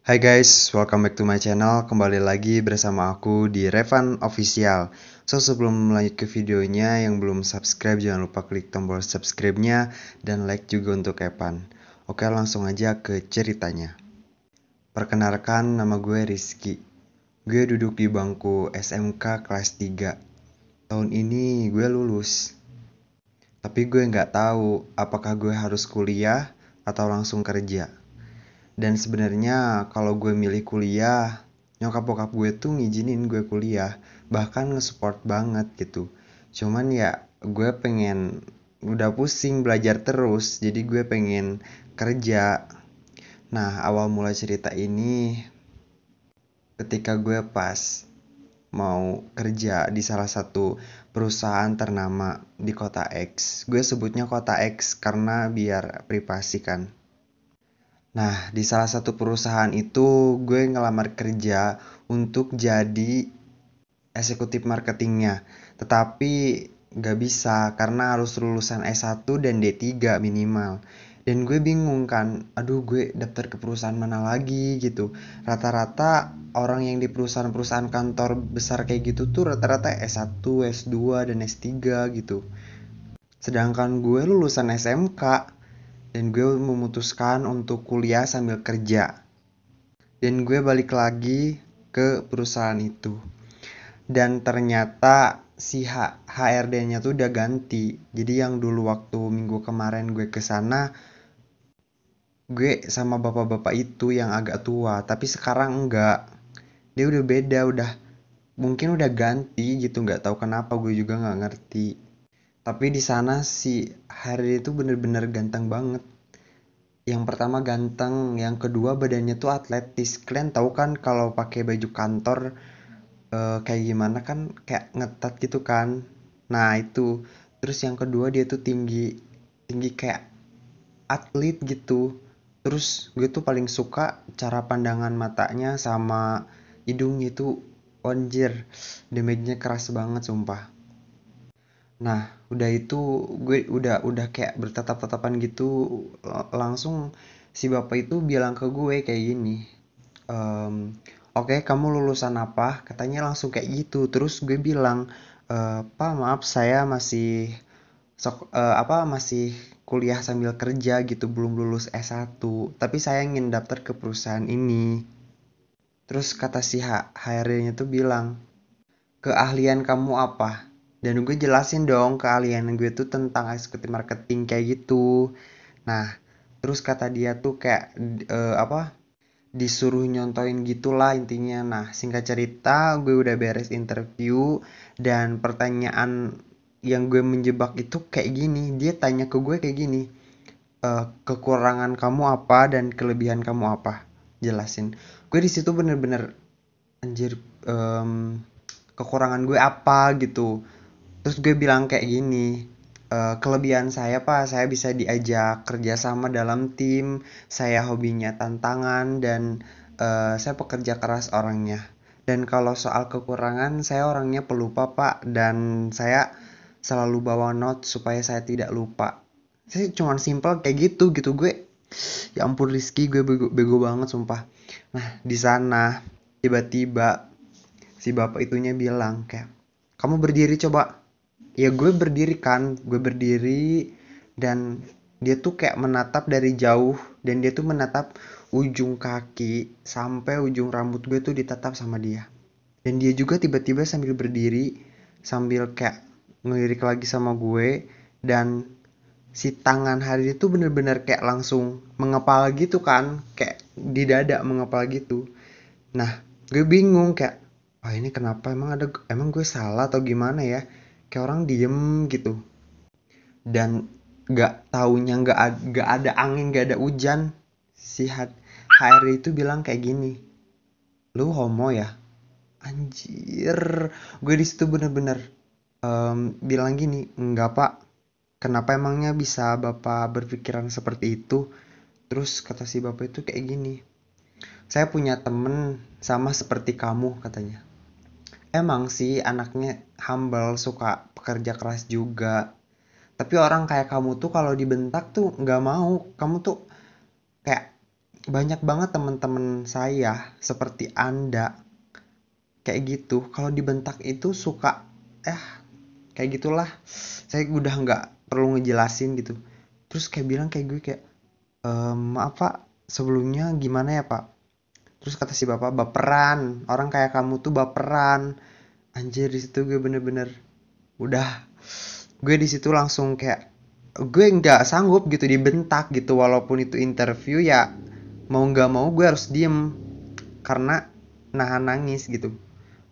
Hai guys, welcome back to my channel. Kembali lagi bersama aku di Revan Official. Sebelum lanjut ke videonya, yang belum subscribe jangan lupa klik tombol subscribe-nya dan like juga untuk Evan. Oke, langsung aja ke ceritanya. Perkenalkan, nama gue Rizky. Gue duduk di bangku SMK kelas 3. Tahun ini gue lulus. Tapi gue nggak tahu apakah gue harus kuliah atau langsung kerja. Dan sebenarnya kalau gue milih kuliah, nyokap bokap gue tuh ngizinin gue kuliah, bahkan nge-support banget gitu. Cuman ya gue pengen, udah pusing belajar terus, jadi gue pengen kerja. Nah, awal mula cerita ini ketika gue pas mau kerja di salah satu perusahaan ternama di kota X. Gue sebutnya kota X karena biar privasi kan. Nah, di salah satu perusahaan itu gue ngelamar kerja untuk jadi eksekutif marketingnya. Tetapi gak bisa karena harus lulusan S1 dan D3 minimal. Dan gue bingung kan, aduh gue daftar ke perusahaan mana lagi gitu. Rata-rata orang yang di perusahaan-perusahaan kantor besar kayak gitu tuh rata-rata S1, S2, dan S3 gitu. Sedangkan gue lulusan SMK dan gue memutuskan untuk kuliah sambil kerja. Dan gue balik lagi ke perusahaan itu. Dan ternyata si HRD-nya tuh udah ganti. Jadi yang dulu waktu minggu kemarin gue ke sana, gue sama bapak-bapak itu yang agak tua, tapi sekarang enggak. Dia udah beda, udah mungkin udah ganti gitu, nggak tahu kenapa gue juga nggak ngerti. Tapi di sana si HRD itu bener-bener ganteng banget. Yang pertama ganteng, yang kedua badannya tuh atletis. Kalian tahu kan kalau pakai baju kantor kayak gimana kan, kayak ngetat gitu kan. Nah, itu. Terus yang kedua dia tuh tinggi, tinggi kayak atlet gitu. Terus gue tuh paling suka cara pandangan matanya sama hidungnya itu, anjir, damage-nya keras banget sumpah. Nah, udah itu gue udah kayak bertatap-tatapan gitu, langsung si bapak itu bilang ke gue kayak gini, ehm, "Oke, kamu lulusan apa?" Katanya langsung kayak gitu. Terus gue bilang, "Pak, maaf saya masih masih kuliah sambil kerja gitu, belum lulus S1, tapi saya ingin daftar ke perusahaan ini." Terus kata si HRD-nya tuh bilang, "Keahlian kamu apa?" Dan gue jelasin dong keahlian gue tuh tentang eksekutif marketing kayak gitu. Nah, terus kata dia tuh kayak disuruh nyontoin gitulah intinya. Nah, singkat cerita gue udah beres interview dan pertanyaan yang gue menjebak itu kayak gini. Dia tanya ke gue kayak gini, kekurangan kamu apa dan kelebihan kamu apa? Jelasin. Gue di situ bener-bener anjir, em, kekurangan gue apa gitu. Terus gue bilang kayak gini, kelebihan saya Pak, saya bisa diajak kerjasama dalam tim, saya hobinya tantangan, dan saya pekerja keras orangnya. Dan kalau soal kekurangan, saya orangnya pelupa Pak, dan saya selalu bawa note supaya saya tidak lupa. Saya cuma simpel kayak gitu gitu gue. Ya ampun Rizky, gue bego banget sumpah. Nah, di sana tiba-tiba si bapak itunya bilang kayak, "Kamu berdiri coba." Ya gue berdiri kan, gue berdiri, dan dia tuh kayak menatap dari jauh, dan dia tuh menatap ujung kaki sampai ujung rambut gue tuh ditatap sama dia. Dan dia juga tiba-tiba sambil berdiri, sambil kayak ngelirik lagi sama gue, dan si tangan hari itu bener-bener kayak langsung mengepal gitu kan, kayak di dada mengepal gitu. Nah, gue bingung kayak, wah ini kenapa, emang gue salah atau gimana ya? Kayak orang diem gitu. Dan gak taunya gak ada angin, gak ada hujan. Si HR itu bilang kayak gini, "Lu homo ya?" Anjir, gue di situ bener-bener bilang gini, "Enggak Pak, kenapa emangnya bisa Bapak berpikiran seperti itu?" Terus kata si Bapak itu kayak gini, "Saya punya temen sama seperti kamu," katanya. Emang sih anaknya humble, suka pekerja keras juga. Tapi orang kayak kamu tuh kalau dibentak tuh nggak mau. Kamu tuh kayak banyak banget teman-teman saya seperti Anda kayak gitu. Kalau dibentak itu suka kayak gitulah. Saya udah nggak perlu ngejelasin gitu. Terus kayak bilang kayak gue kayak, maaf pak, sebelumnya gimana ya pak? Terus kata si bapak, baperan, orang kayak kamu tuh baperan. Anjir, di situ gue bener-bener udah, gue di situ langsung kayak gue nggak sanggup gitu dibentak gitu, walaupun itu interview ya, mau nggak mau gue harus diem karena nahan nangis gitu.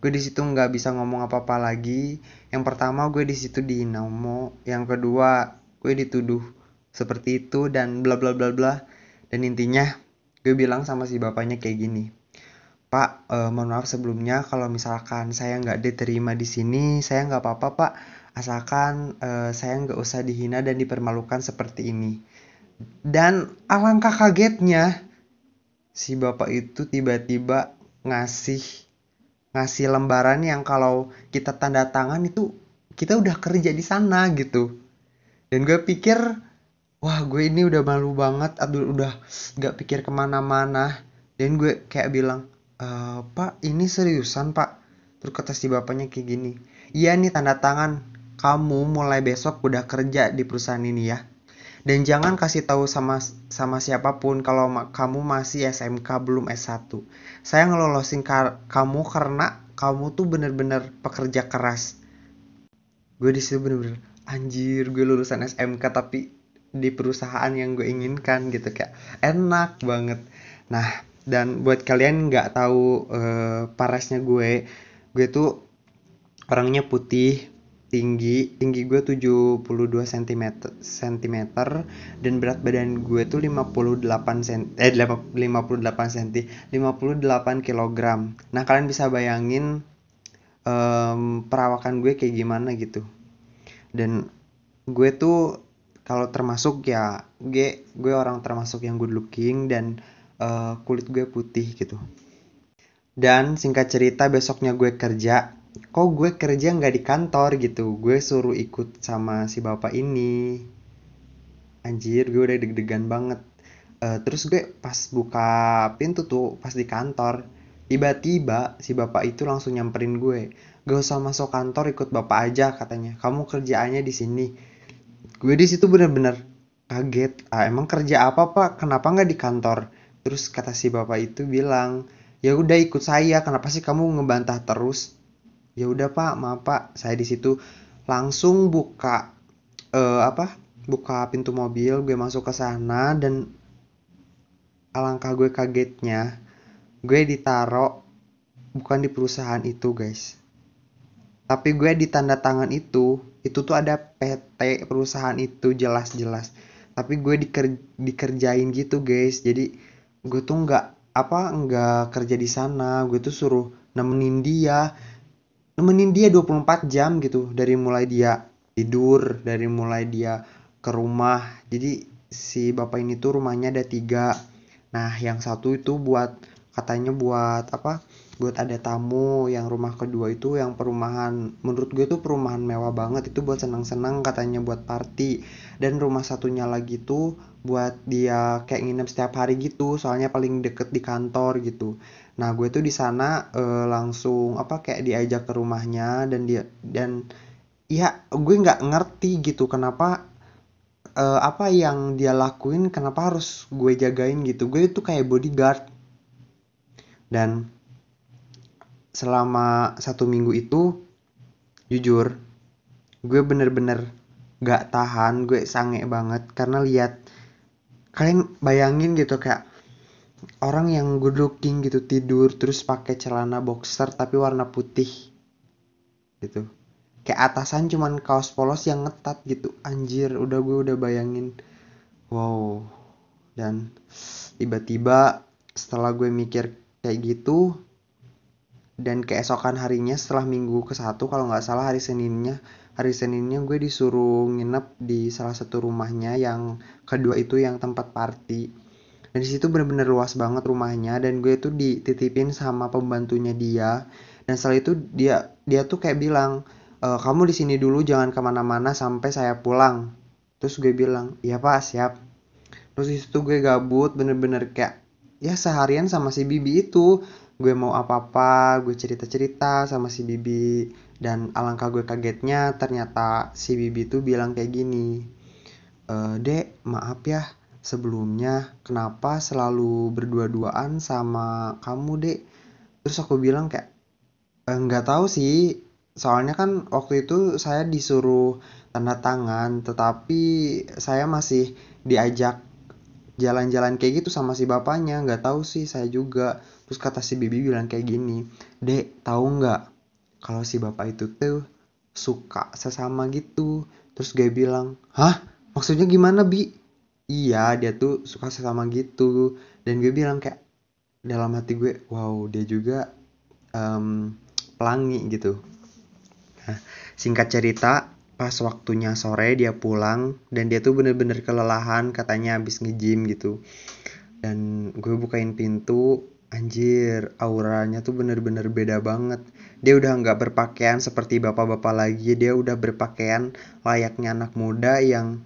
Gue di situ nggak bisa ngomong apa-apa lagi. Yang pertama gue di situ dihina, yang kedua gue dituduh seperti itu dan bla bla bla bla. Dan intinya gue bilang sama si bapaknya kayak gini, Pak, mohon maaf sebelumnya kalau misalkan saya nggak diterima di sini, saya nggak apa-apa Pak, asalkan saya nggak usah dihina dan dipermalukan seperti ini. Dan alangkah kagetnya, si bapak itu tiba-tiba ngasih ngasih lembaran yang kalau kita tanda tangan itu kita udah kerja di sana gitu. Dan gue pikir, wah gue ini udah malu banget, aduh udah gak pikir kemana-mana. Dan gue kayak bilang, Pak ini seriusan pak? Terus kata si bapaknya kayak gini, iya nih tanda tangan, kamu mulai besok udah kerja di perusahaan ini ya. Dan jangan kasih tahu sama sama siapapun kalau kamu masih SMK belum S1. Saya ngelolosin kamu karena kamu tuh bener-bener pekerja keras. Gue di situ bener-bener anjir, gue lulusan SMK tapi di perusahaan yang gue inginkan gitu, kayak enak banget. Nah, dan buat kalian nggak tahu parasnya gue tuh orangnya putih, tinggi tinggi gue 72 cm dan berat badan gue tuh 58 cm 58 cm 58 kilogram. Nah kalian bisa bayangin perawakan gue kayak gimana gitu. Dan gue tuh kalau termasuk ya gue orang termasuk yang good looking dan kulit gue putih gitu. Dan singkat cerita besoknya gue kerja, kok gue kerja nggak di kantor gitu, gue suruh ikut sama si bapak ini. Anjir, gue udah deg-degan banget. Terus gue pas buka pintu tuh pas di kantor, tiba-tiba si bapak itu langsung nyamperin gue. Gak usah masuk kantor, ikut bapak aja katanya. Kamu kerjaannya di sini. Gue di situ bener-bener kaget. Emang kerja apa pak? Kenapa nggak di kantor? Terus kata si bapak itu bilang, ya udah ikut saya. Kenapa sih kamu ngebantah terus? Ya udah pak, maaf pak. Saya di situ langsung buka apa? Buka pintu mobil, gue masuk ke sana dan alangkah gue kagetnya, gue ditaro bukan di perusahaan itu guys, tapi gue di tanda tangan itu tuh ada PT perusahaan itu jelas-jelas, tapi gue dikerjain gitu guys. Jadi gue tuh nggak kerja di sana, gue tuh suruh nemenin dia 24 jam gitu, dari mulai dia tidur, dari mulai dia ke rumah. Jadi si bapak ini tuh rumahnya ada tiga. Nah yang satu itu buat, katanya buat apa, buat ada tamu. Yang rumah kedua itu yang perumahan, menurut gue tuh perumahan mewah banget, itu buat senang-senang katanya, buat party. Dan rumah satunya lagi tuh buat dia kayak nginep setiap hari gitu, soalnya paling deket di kantor gitu. Nah, gue tuh di sana langsung apa kayak diajak ke rumahnya. Dan ya gue nggak ngerti gitu kenapa apa yang dia lakuin, kenapa harus gue jagain gitu. Gue itu kayak bodyguard. Dan selama 1 minggu itu jujur gue bener-bener gak tahan, gue sange banget karena lihat, kalian bayangin gitu kayak orang yang good looking gitu tidur terus pakai celana boxer tapi warna putih gitu, kayak atasan cuman kaos polos yang ngetat gitu. Anjir, udah gue udah bayangin, wow. Dan tiba-tiba setelah gue mikir kayak gitu, dan keesokan harinya setelah minggu ke 1 kalau nggak salah, hari Seninnya gue disuruh nginep di salah satu rumahnya, yang kedua itu yang tempat party. Dan di situ bener-bener luas banget rumahnya, dan gue tuh dititipin sama pembantunya dia. Dan setelah itu dia dia tuh kayak bilang, kamu di sini dulu, jangan kemana-mana sampai saya pulang. Terus gue bilang, iya pak siap. Terus di situ gue gabut bener-bener kayak ya seharian sama si Bibi itu. Gue mau apa-apa, gue cerita-cerita sama si Bibi. Dan alangkah gue kagetnya ternyata si Bibi tuh bilang kayak gini. Dek, maaf ya sebelumnya kenapa selalu berdua-duaan sama kamu, Dek? Terus aku bilang kayak, nggak tahu sih. Soalnya kan waktu itu saya disuruh tanda tangan, tetapi saya masih diajak jalan-jalan kayak gitu sama si bapaknya. Nggak tahu sih saya juga. Terus kata si Bibi bilang kayak gini, Dek, tahu nggak kalau si bapak itu tuh suka sesama gitu. Terus gue bilang, hah? Maksudnya gimana, Bi? Iya, dia tuh suka sesama gitu. Dan gue bilang kayak dalam hati gue, wow, dia juga em, pelangi gitu. Nah, singkat cerita, pas waktunya sore dia pulang dan dia tuh bener-bener kelelahan katanya habis nge-gym gitu. Dan gue bukain pintu, anjir, auranya tuh bener-bener beda banget. Dia udah nggak berpakaian seperti bapak-bapak lagi, dia udah berpakaian layaknya anak muda yang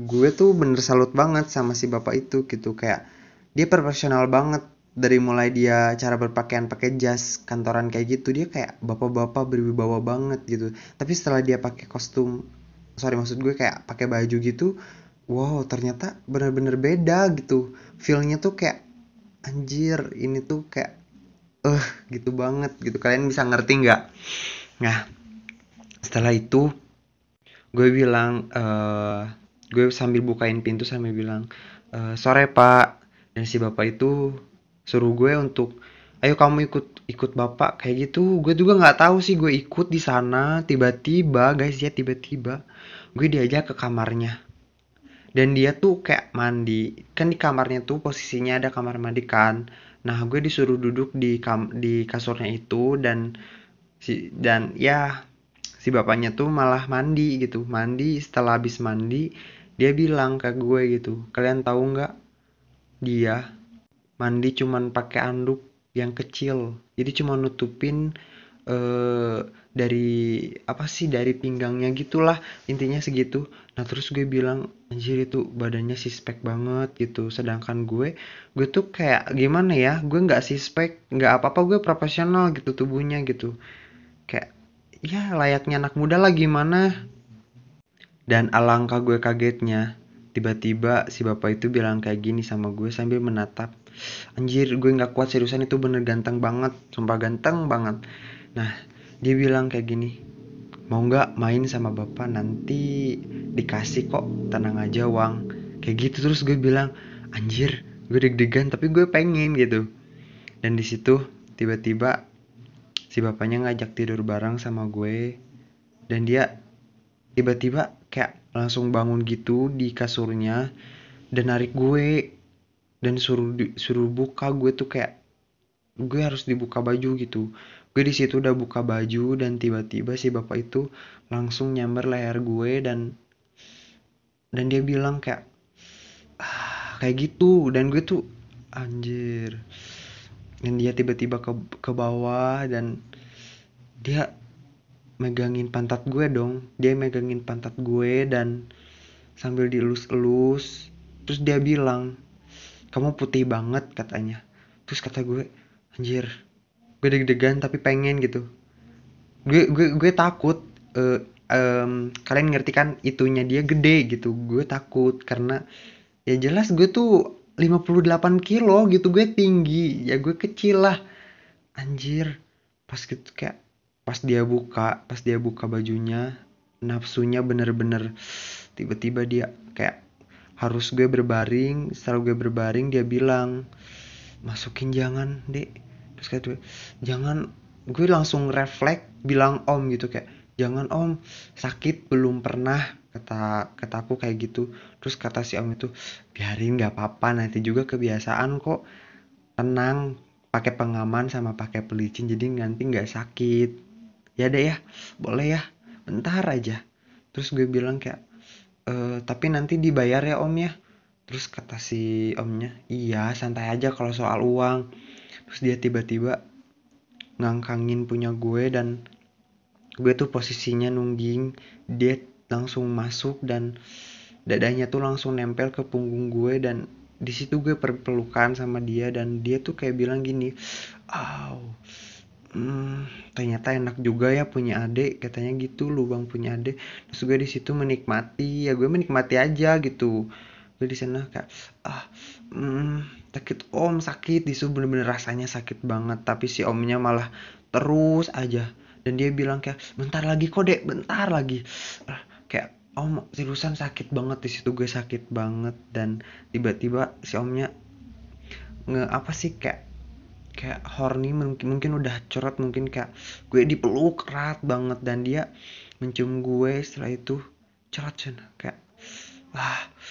gue tuh bener salut banget sama si bapak itu gitu, kayak dia profesional banget. Dari mulai dia cara berpakaian pakai jas kantoran kayak gitu, dia kayak bapak-bapak berwibawa banget gitu. Tapi setelah dia pakai kostum, sorry maksud gue kayak pakai baju gitu, wow, ternyata bener-bener beda gitu. Feelnya tuh kayak anjir, ini tuh kayak gitu banget gitu. Kalian bisa ngerti nggak? Nah, setelah itu gue bilang, gue sambil bukain pintu sambil bilang, sore pak. Dan si bapak itu suruh gue untuk, ayo kamu ikut ikut bapak kayak gitu. Gue juga nggak tahu sih, gue ikut di sana. Tiba-tiba guys ya, tiba-tiba gue diajak ke kamarnya. Dan dia tuh kayak mandi. Kan di kamarnya tuh posisinya ada kamar mandi kan. Nah, gue disuruh duduk di kasurnya itu. Dan ya si bapaknya tuh malah mandi gitu. Mandi, setelah habis mandi dia bilang ke gue gitu, kalian tahu nggak, dia mandi cuman pakai anduk yang kecil, jadi cuma nutupin eh dari apa sih, dari pinggangnya gitulah, intinya segitu. Nah terus gue bilang, anjir itu badannya sispek banget gitu. Sedangkan gue tuh kayak gimana ya, gue nggak sispek nggak apa-apa, gue profesional gitu tubuhnya gitu, kayak ya layaknya anak muda lah gimana. Dan alangkah gue kagetnya, tiba-tiba si bapak itu bilang kayak gini sama gue sambil menatap. Anjir, gue nggak kuat seriusan, itu bener ganteng banget, sumpah ganteng banget. Nah, dia bilang kayak gini, mau nggak main sama bapak, nanti dikasih kok, tenang aja uang. Kayak gitu. Terus gue bilang, anjir, gue deg-degan tapi gue pengen gitu. Dan di situ tiba-tiba si bapaknya ngajak tidur bareng sama gue. Dan dia tiba-tiba kayak langsung bangun gitu di kasurnya dan narik gue dan suruh buka. Gue tuh kayak gue harus dibuka baju gitu. Gue di situ udah buka baju dan tiba-tiba si bapak itu langsung nyamber leher gue. Dan dia bilang kayak kayak gitu. Dan gue tuh anjir. Dan dia tiba-tiba ke bawah dan dia megangin pantat gue dong. Dia megangin pantat gue dan sambil dielus-elus. Terus dia bilang, kamu putih banget katanya. Terus kata gue, anjir, gue deg-degan tapi pengen gitu. Gue takut. eh, Kalian ngerti kan, itunya dia gede gitu. Gue takut karena ya jelas gue tuh 58 kilo gitu, gue tinggi ya, gue kecil lah. Anjir, pas gitu kayak pas dia buka bajunya, nafsunya bener-bener tiba-tiba dia kayak harus gue berbaring. Setelah gue berbaring dia bilang, masukin jangan dek. Terus kayak gue, jangan. Gue langsung refleks bilang om gitu, kayak jangan om, sakit belum pernah, kataku kayak gitu. Terus kata si om itu, biarin nggak apa-apa, nanti juga kebiasaan kok, tenang, pakai pengaman sama pakai pelicin jadi nanti nggak sakit. Ya deh ya, boleh ya, bentar aja. Terus gue bilang kayak, tapi nanti dibayar ya om ya. Terus kata si omnya, iya santai aja kalau soal uang. Terus dia tiba-tiba ngangkangin punya gue dan gue tuh posisinya nungging. Dia langsung masuk dan dadanya tuh langsung nempel ke punggung gue. Dan di situ gue pelukan sama dia dan dia tuh kayak bilang gini, "Aw, ternyata enak juga ya punya adik," katanya gitu, "lu bang punya adik." Terus gue di situ menikmati, ya gue menikmati aja gitu. Gue di sana kayak, ah, sakit om, sakit, di situ bener-bener rasanya sakit banget. Tapi si omnya malah terus aja, dan dia bilang kayak, bentar lagi kok dek, bentar lagi. Kayak, om seriusan sakit banget. Di situ gue sakit banget, dan tiba-tiba si omnya nge apa sih, kayak kayak horny, mungkin udah curhat, mungkin kayak gue dipeluk erat banget, dan dia mencium gue. Setelah itu curhat sana kayak,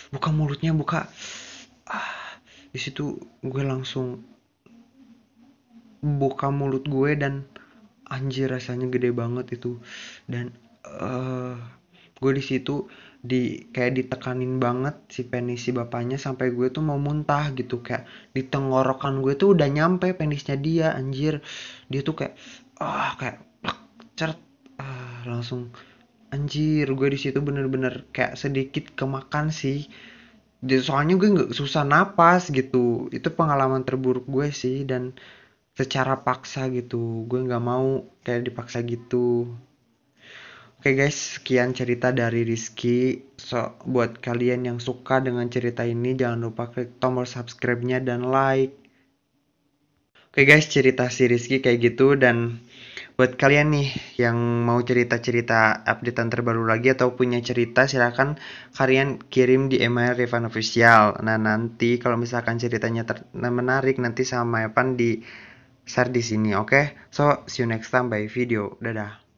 buka mulutnya, buka. Di situ gue langsung buka mulut gue, dan anjir rasanya gede banget itu. Dan eh gue di situ kayak ditekanin banget si penis si bapaknya, sampai gue tuh mau muntah gitu. Kayak di tenggorokan gue tuh udah nyampe penisnya dia, anjir. Dia tuh kayak kayak plak, cert, langsung anjir. Gue di situ bener-bener kayak sedikit kemakan sih. Soalnya gue nggak, susah napas gitu. Itu pengalaman terburuk gue sih, dan secara paksa gitu. Gue nggak mau kayak dipaksa gitu. Oke guys, sekian cerita dari Rizky. So, buat kalian yang suka dengan cerita ini, jangan lupa klik tombol subscribe-nya dan like. Oke guys, cerita si Rizky kayak gitu. Dan buat kalian nih yang mau cerita-cerita updatean terbaru lagi atau punya cerita, silahkan kalian kirim di email Revan Official. Nah, nanti kalau misalkan ceritanya menarik, nanti sama Evan di share di sini, oke? So, see you next time by video. Dadah.